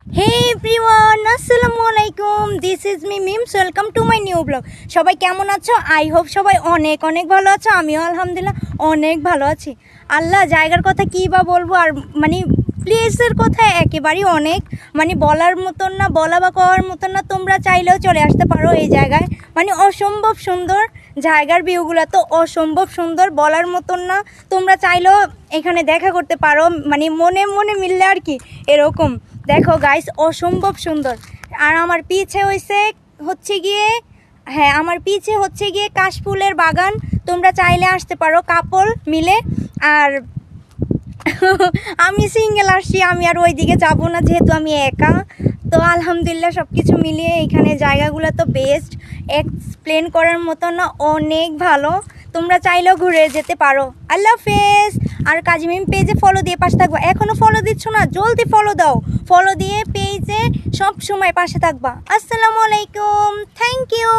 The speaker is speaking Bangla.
হে এভরিওয়ান, আসসালামু আলাইকুম। This is me memes, welcome to my new blog. সবাই কেমন আছো? আই হোপ সবাই অনেক অনেক ভালো আছো। আমিও আলহামদুলিল্লাহ অনেক ভালো আছি। আল্লাহ, জায়গার কথা কী বা বলবো, আর মানে প্লেসের কথা একেবারেই অনেক, মানে বলার মতন না, বলা বা কওয়ার মতন না। তোমরা চাইলেও চলে আসতে পারো এই জায়গায়, মানে অসম্ভব সুন্দর। জায়গার ভিউগুলো তো অসম্ভব সুন্দর, বলার মতন না। তোমরা চাইলেও এখানে দেখা করতে পারো, মানে মনে মনে মিললে আর কি এরকম। দেখো গাইস, অসম্ভব সুন্দর। আর আমার পিছে হচ্ছে গিয়ে, হ্যাঁ, আমার পিছে হচ্ছে গিয়ে কাশফুলের বাগান। তোমরা চাইলে আসতে পারো কাপল মিলে। আর আমি সিঙ্গেল আসছি, আমি আর ওইদিকে যাবো না যেহেতু আমি একা। তো আলহামদুলিল্লাহ সব কিছু মিলিয়ে এখানে জায়গাগুলো তো বেস্ট, এক্সপ্লেন করার মতো না, অনেক ভালো। তোমরা চাইলেও ঘুরে যেতে পারো। আল্লাহ হাফেজ। আর কাজী মিম পেজে ফলো দিয়ে পাশে থাকবা। এখনও ফলো দিচ্ছ না? জলদি ফলো দাও। ফলো দিয়ে পেজে সব সময় পাশে থাকবা। আসসালামু আলাইকুম, থ্যাংক ইউ।